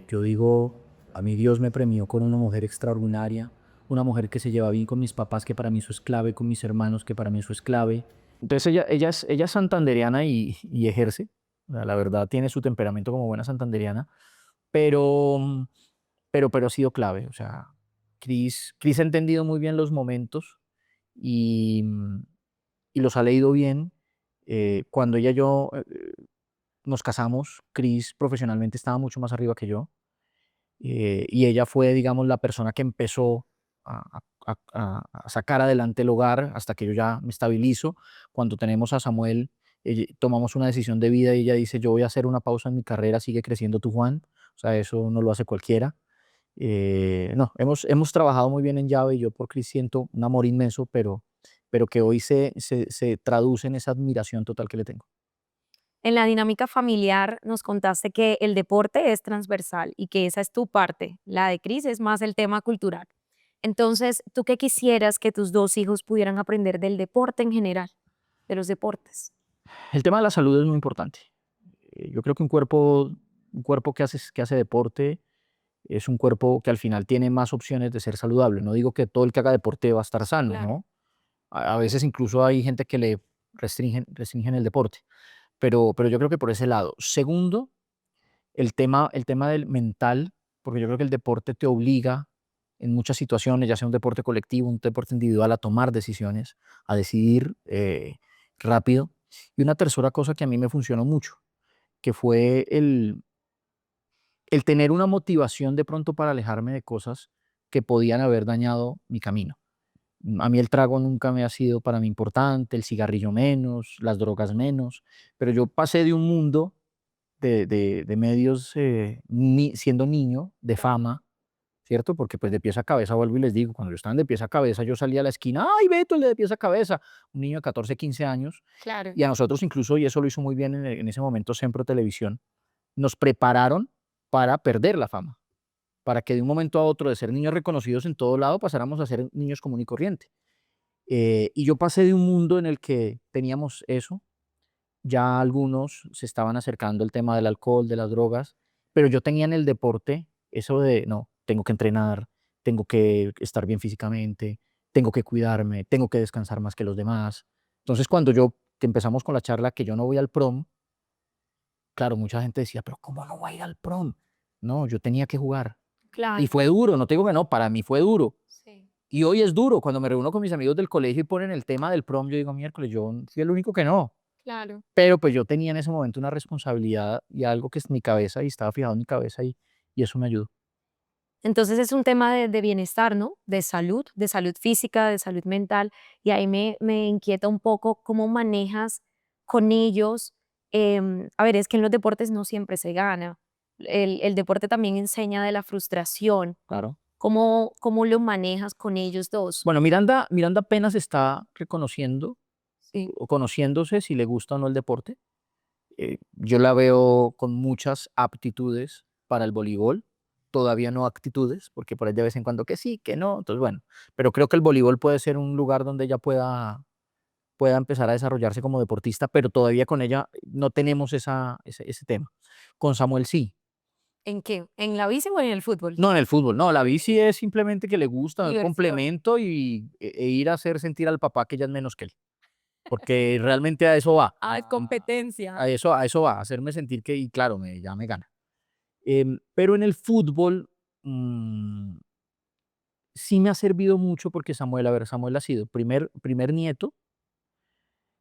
Yo digo, a mí Dios me premió con una mujer extraordinaria, una mujer que se lleva bien con mis papás, que para mí eso es clave, con mis hermanos, que para mí eso es clave. Entonces ella es santandereana y ejerce, o sea, la verdad tiene su temperamento como buena santandereana, pero, pero ha sido clave. O sea, Cris ha entendido muy bien los momentos y, y los ha leído bien. Cuando ella y yo nos casamos, Cris profesionalmente estaba mucho más arriba que yo. Y ella fue, digamos, la persona que empezó a sacar adelante el hogar hasta que yo ya me estabilizo. Cuando tenemos a Samuel, tomamos una decisión de vida y ella dice, yo voy a hacer una pausa en mi carrera, sigue creciendo tu Juan. O sea, eso no lo hace cualquiera. No, hemos trabajado muy bien en llave y yo por Cris siento un amor inmenso, pero que hoy se traduce en esa admiración total que le tengo. En la dinámica familiar nos contaste que el deporte es transversal y que esa es tu parte. La de Cris es más el tema cultural. Entonces, ¿tú qué quisieras que tus dos hijos pudieran aprender del deporte en general, de los deportes? El tema de la salud es muy importante. Yo creo que un cuerpo que hace deporte es un cuerpo que al final tiene más opciones de ser saludable. No digo que todo el que haga deporte va a estar sano, Claro. ¿no? A veces incluso hay gente que le restringen el deporte, pero yo creo que por ese lado. Segundo, el tema del mental, porque yo creo que el deporte te obliga en muchas situaciones, ya sea un deporte colectivo, un deporte individual, a tomar decisiones, a decidir rápido. Y una tercera cosa que a mí me funcionó mucho, que fue el tener una motivación de pronto para alejarme de cosas que podían haber dañado mi camino. A mí el trago nunca me ha sido para mí importante, el cigarrillo menos, las drogas menos, pero yo pasé de un mundo de medios, siendo niño, de fama, ¿cierto? Porque pues de pies a cabeza, vuelvo y les digo, cuando yo estaba en de pies a cabeza, yo salía a la esquina, ¡ay, Beto, el de pies a cabeza! Un niño de 14, 15 años, Claro. y a nosotros incluso, y eso lo hizo muy bien en ese momento Sempro Televisión, nos prepararon para perder la fama, para que de un momento a otro de ser niños reconocidos en todo lado pasáramos a ser niños común y corriente. Y yo pasé de un mundo en el que teníamos eso, ya algunos se estaban acercando al tema del alcohol, de las drogas, pero yo tenía en el deporte eso de, no, tengo que entrenar, tengo que estar bien físicamente, tengo que cuidarme, tengo que descansar más que los demás. Entonces, cuando que empezamos con la charla que yo no voy al prom, claro, mucha gente decía, pero ¿cómo no voy a ir al prom? No, yo tenía que jugar. Y Claro. fue duro, no te digo que no, para mí fue duro. Sí. Y hoy es duro, cuando me reúno con mis amigos del colegio y ponen el tema del prom, yo digo, miércoles, yo fui el único que no. Claro. Pero pues yo tenía en ese momento una responsabilidad y algo que es mi cabeza y estaba fijado en mi cabeza y eso me ayudó. Entonces es un tema de bienestar, ¿no? De salud física, de salud mental. Y ahí me inquieta un poco cómo manejas con ellos. A ver, es que en los deportes no siempre se gana. El deporte también enseña de la frustración. Claro. ¿Cómo lo manejas con ellos dos? Bueno, Miranda apenas está reconociendo Sí, o conociéndose si le gusta o no el deporte. Yo la veo con muchas aptitudes para el voleibol, todavía no actitudes, porque por ahí de vez en cuando que sí, que no, entonces bueno, pero creo que el voleibol puede ser un lugar donde ella pueda empezar a desarrollarse como deportista, pero todavía con ella no tenemos ese tema. Con Samuel sí. ¿en qué? ¿En la bici o en el fútbol? No, en el fútbol, no, la bici es simplemente que le gusta, un Diversión. complemento e ir a hacer sentir al papá que ella es menos que él, porque realmente a eso va, Ah, es competencia. a eso va, a hacerme sentir que, y claro, ya me gana. Pero en el fútbol sí me ha servido mucho porque Samuel, a ver, Samuel ha sido primer nieto,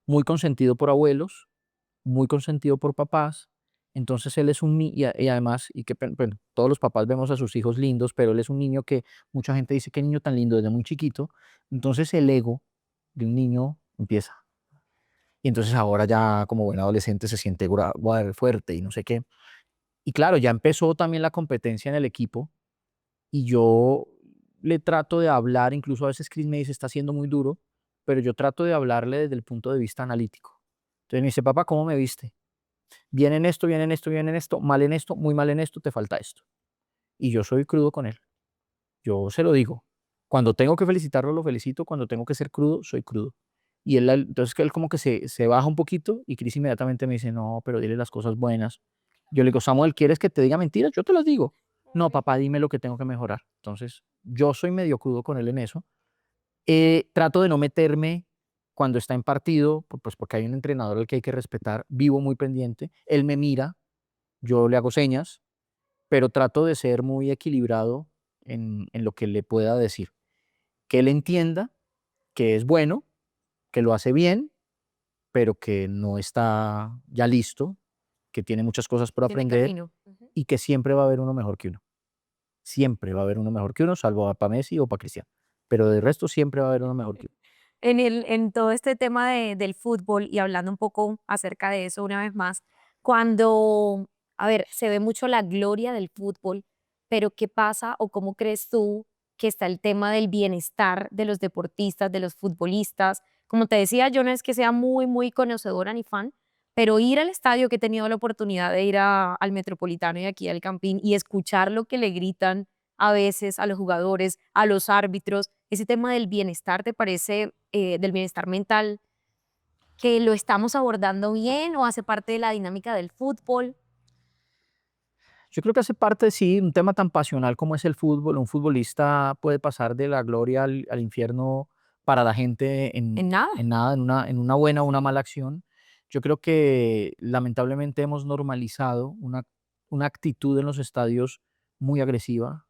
muy consentido por abuelos, muy consentido por papás. Entonces él es un niño, y además, bueno, todos los papás vemos a sus hijos lindos, pero él es un niño que mucha gente dice, qué niño tan lindo desde muy chiquito. Entonces el ego de un niño empieza. Y entonces ahora ya como buen adolescente se siente fuerte y no sé qué. Y claro, ya empezó también la competencia en el equipo y yo le trato de hablar, incluso a veces Chris me dice, está siendo muy duro, pero yo trato de hablarle desde el punto de vista analítico. Entonces me dice, papá, ¿cómo me viste? Bien en esto, bien en esto, bien en esto, mal en esto, muy mal en esto, te falta esto. Y yo soy crudo con él. Yo se lo digo. Cuando tengo que felicitarlo, lo felicito. Cuando tengo que ser crudo, soy crudo. Y entonces que él como que se baja un poquito y Chris inmediatamente me dice, no, pero dile las cosas buenas. Yo le digo, Samuel, ¿quieres que te diga mentiras? Yo te las digo. No, papá, dime lo que tengo que mejorar. Entonces, yo soy medio crudo con él en eso. Trato de no meterme cuando está en partido, pues porque hay un entrenador al que hay que respetar. Vivo muy pendiente. Él me mira, yo le hago señas, pero trato de ser muy equilibrado en lo que le pueda decir. Que él entienda que es bueno, que lo hace bien, pero que no está ya listo, que tiene muchas cosas por Tiene aprender camino. y que siempre va a haber uno mejor que uno. Siempre va a haber uno mejor que uno, salvo para Messi o para Cristiano. Pero de resto siempre va a haber uno mejor que uno. En todo este tema del fútbol y hablando un poco acerca de eso una vez más, cuando, a ver, se ve mucho la gloria del fútbol, pero ¿qué pasa o cómo crees tú que está el tema del bienestar de los deportistas, de los futbolistas? Como te decía, yo no es que sea muy conocedora ni fan, pero ir al estadio, que he tenido la oportunidad de ir al Metropolitano y aquí al Campín y escuchar lo que le gritan a veces a los jugadores, a los árbitros, ese tema del bienestar, ¿te parece, del bienestar mental, que lo estamos abordando bien o hace parte de la dinámica del fútbol? Yo creo que hace parte, sí, un tema tan pasional como es el fútbol. Un futbolista puede pasar de la gloria al infierno para la gente En nada. en nada, en una buena o una mala acción. Yo creo que lamentablemente hemos normalizado una actitud en los estadios muy agresiva.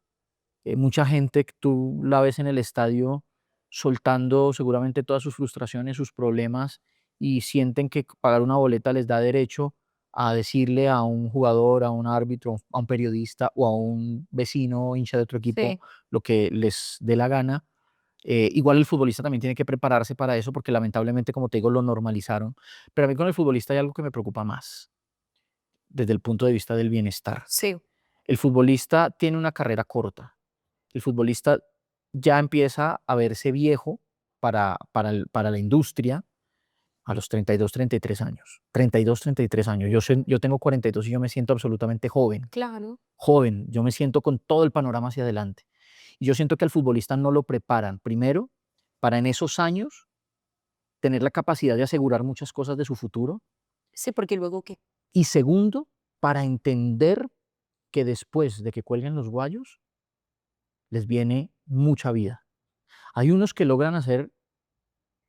Mucha gente que tú la ves en el estadio soltando seguramente todas sus frustraciones, sus problemas, y sienten que pagar una boleta les da derecho a decirle a un jugador, a un árbitro, a un periodista o a un vecino hincha de otro equipo Sí, lo que les dé la gana. Igual el futbolista también tiene que prepararse para eso porque lamentablemente, como te digo, lo normalizaron. Pero a mí con el futbolista hay algo que me preocupa más desde el punto de vista del bienestar. sí. El futbolista tiene una carrera corta. El futbolista ya empieza a verse viejo para la industria a los 32, 33 años. 32, 33 años. Yo tengo 42 y yo me siento absolutamente joven. Claro. Joven, yo me siento con todo el panorama hacia adelante. Y yo siento que al futbolista no lo preparan, primero, para en esos años tener la capacidad de asegurar muchas cosas de su futuro. Sí, porque luego qué. Y segundo, para entender que después de que cuelguen los guayos, les viene mucha vida. Hay unos que logran hacer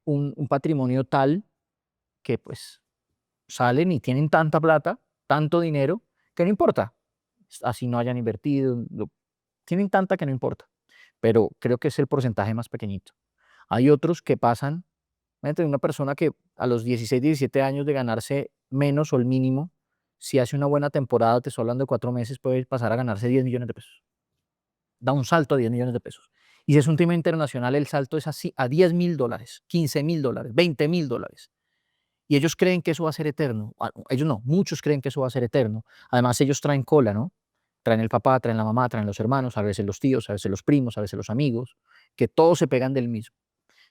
un patrimonio tal que pues salen y tienen tanta plata, tanto dinero, que no importa. Así no hayan invertido, tienen tanta que no importa. Pero creo que es el porcentaje más pequeñito. Hay otros que pasan, imagínate una persona que a los 16, 17 años de ganarse menos o el mínimo, si hace una buena temporada, te estoy hablando de 4 meses, puede pasar a ganarse 10 millones de pesos. Da un salto a 10 millones de pesos. Y si es un tema internacional, el salto es así a $10,000, $15,000, $20,000. Y ellos creen que eso va a ser eterno. Ellos no, muchos creen que eso va a ser eterno. Además, ellos traen cola, ¿no? Traen el papá, traen la mamá, traen los hermanos, a veces los tíos, a veces los primos, a veces los amigos, que todos se pegan del mismo.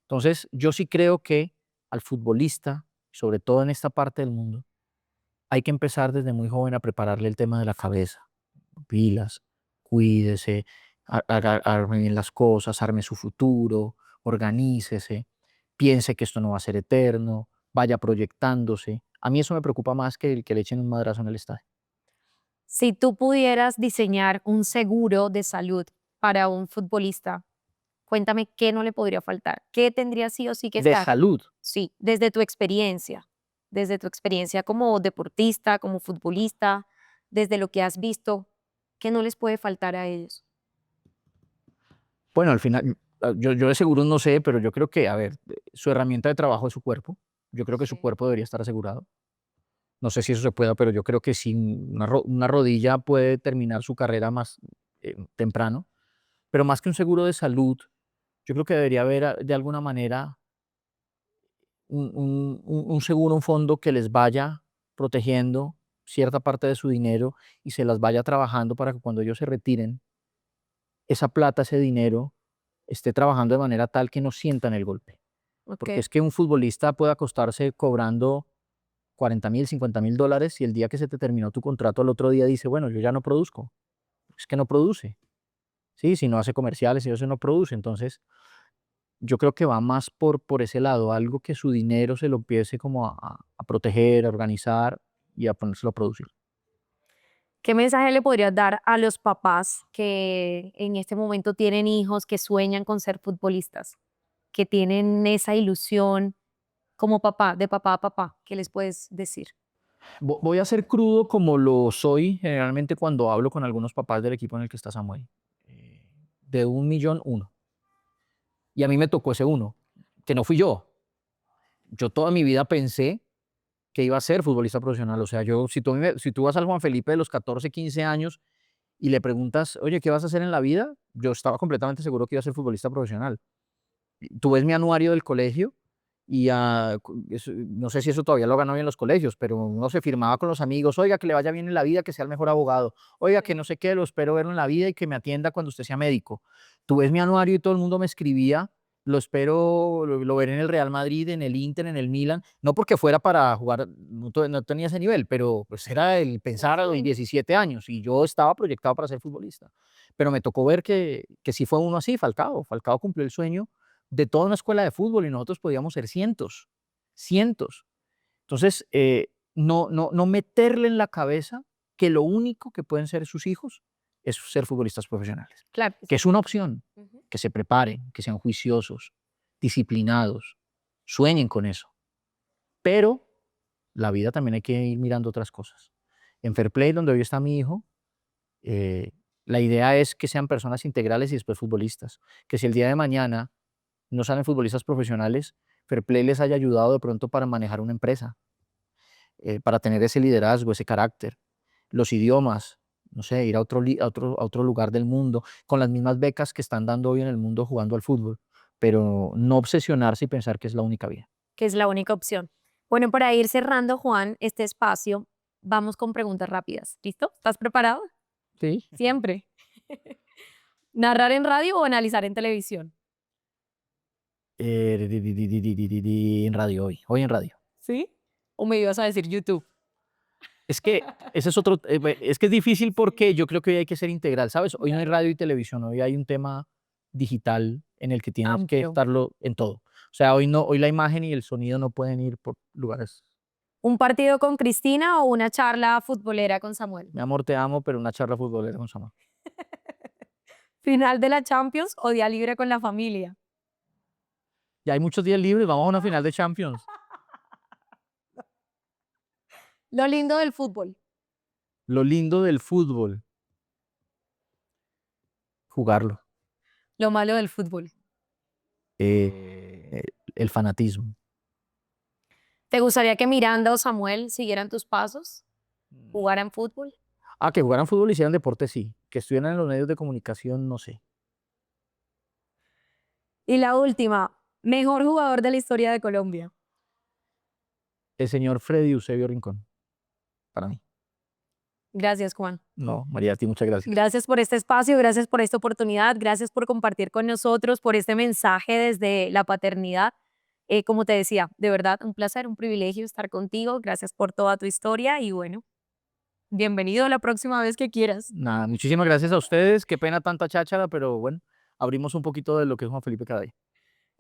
Entonces, yo sí creo que al futbolista, sobre todo en esta parte del mundo, hay que empezar desde muy joven a prepararle el tema de la cabeza. Pilas, cuídese, arme bien las cosas, arme su futuro, organícese, piense que esto no va a ser eterno, vaya proyectándose. A mí eso me preocupa más que el que le echen un madrazo en el estadio. Si tú pudieras diseñar un seguro de salud para un futbolista, cuéntame qué no le podría faltar, qué tendría sí o sí que De estar. salud, Sí, desde tu experiencia como deportista, como futbolista, desde lo que has visto, ¿qué no les puede faltar a ellos? Bueno, al final, yo de seguros no sé, pero yo creo que, a ver, su herramienta de trabajo es su cuerpo. Yo creo que su Sí. cuerpo debería estar asegurado. No sé si eso se pueda, pero yo creo que sí, una rodilla puede terminar su carrera más temprano. Pero más que un seguro de salud, yo creo que debería haber de alguna manera un seguro, un fondo que les vaya protegiendo cierta parte de su dinero y se las vaya trabajando para que cuando ellos se retiren, esa plata, ese dinero, esté trabajando de manera tal que no sientan el golpe. Porque Ok. es que un futbolista puede acostarse cobrando 40.000, $50.000 y el día que se te terminó tu contrato al otro día dice, bueno, yo ya no produzco. Es que no produce. Sí, si no hace comerciales y eso no produce. Entonces, yo creo que va más por ese lado, algo que su dinero se lo empiece como a proteger, a organizar y a ponérselo a producir. ¿Qué mensaje le podrías dar a los papás que en este momento tienen hijos que sueñan con ser futbolistas, que tienen esa ilusión como papá, de papá a papá? ¿Qué les puedes decir? Voy a ser crudo como lo soy generalmente cuando hablo con algunos papás del equipo en el que está Samuel. De 1.000.000, uno. Y a mí me tocó ese uno, que no fui yo. Yo toda mi vida pensé que iba a ser futbolista profesional. O sea, si tú vas al Juan Felipe de los 14, 15 años y le preguntas, oye, ¿qué vas a hacer en la vida? Yo estaba completamente seguro que iba a ser futbolista profesional. Tú ves mi anuario del colegio y no sé si eso todavía lo ganó bien en los colegios, pero uno se firmaba con los amigos, oiga, que le vaya bien en la vida, que sea el mejor abogado, oiga, que no sé qué, lo espero verlo en la vida y que me atienda cuando usted sea médico. Tú ves mi anuario y todo el mundo me escribía, lo espero, lo veré en el Real Madrid, en el Inter, en el Milan, no porque fuera para jugar, no tenía ese nivel, pero pues era el pensar a los 17 años y yo estaba proyectado para ser futbolista. Pero me tocó ver que sí fue uno así, Falcao. Falcao cumplió el sueño de toda una escuela de fútbol y nosotros podíamos ser cientos, cientos. Entonces, no meterle en la cabeza que lo único que pueden ser sus hijos es ser futbolistas profesionales, Claro. que es una opción, Ujú. que se preparen, que sean juiciosos, disciplinados, sueñen con eso. Pero la vida también hay que ir mirando otras cosas. En Fair Play, donde hoy está mi hijo, la idea es que sean personas integrales y después futbolistas. Que si el día de mañana no salen futbolistas profesionales, Fair Play les haya ayudado de pronto para manejar una empresa, para tener ese liderazgo, ese carácter, los idiomas, no sé, ir a otro lugar del mundo, con las mismas becas que están dando hoy en el mundo jugando al fútbol, pero no obsesionarse y pensar que es la única vía. Que es la única opción. Bueno, para ir cerrando, Juan, este espacio, vamos con preguntas rápidas. ¿Listo? ¿Estás preparado? Sí. Siempre. ¿Narrar en radio o analizar en televisión? En radio hoy en radio. ¿Sí? ¿O me ibas a decir YouTube? Es que ese es otro, es que es difícil porque yo creo que hoy hay que ser integral, ¿sabes? Hoy no hay radio y televisión, hoy hay un tema digital en el que tienes que Amplio. estarlo en todo. O sea, hoy la imagen y el sonido no pueden ir por lugares. ¿Un partido con Cristina o una charla futbolera con Samuel? Mi amor, te amo, pero una charla futbolera con Samuel. ¿Final de la Champions o día libre con la familia? Ya hay muchos días libres, vamos a una final de Champions. Lo lindo del fútbol. Lo lindo del fútbol, jugarlo. Lo malo del fútbol. Eh, el fanatismo. ¿Te gustaría que Miranda o Samuel siguieran tus pasos? ¿Jugaran fútbol? Que jugaran fútbol y hicieran deporte, sí. Que estuvieran en los medios de comunicación, no sé. Y la última, mejor jugador de la historia de Colombia. El señor Freddy Eusebio Rincón, para mí. Gracias, Juan. No, María, a ti muchas gracias. Gracias por este espacio, gracias por esta oportunidad, gracias por compartir con nosotros, por este mensaje desde la paternidad. Como te decía, de verdad, un placer, un privilegio estar contigo. Gracias por toda tu historia y bueno, bienvenido la próxima vez que quieras. Nada, muchísimas gracias a ustedes. Qué pena tanta cháchara, pero bueno, abrimos un poquito de lo que es Juan Felipe Cadey.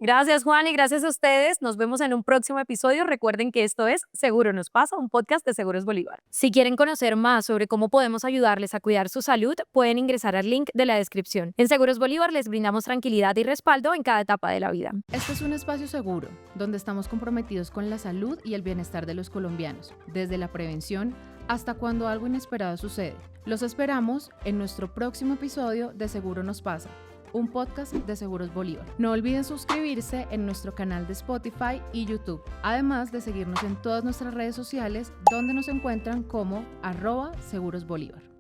Gracias, Juan, y gracias a ustedes. Nos vemos en un próximo episodio. Recuerden que esto es Seguro Nos Pasa, un podcast de Seguros Bolívar. Si quieren conocer más sobre cómo podemos ayudarles a cuidar su salud, pueden ingresar al link de la descripción. En Seguros Bolívar les brindamos tranquilidad y respaldo en cada etapa de la vida. Este es un espacio seguro, donde estamos comprometidos con la salud y el bienestar de los colombianos, desde la prevención hasta cuando algo inesperado sucede. Los esperamos en nuestro próximo episodio de Seguro Nos Pasa. un podcast de Seguros Bolívar. No olviden suscribirse en nuestro canal de Spotify y YouTube, además de seguirnos en todas nuestras redes sociales donde nos encuentran como @Seguros Bolívar.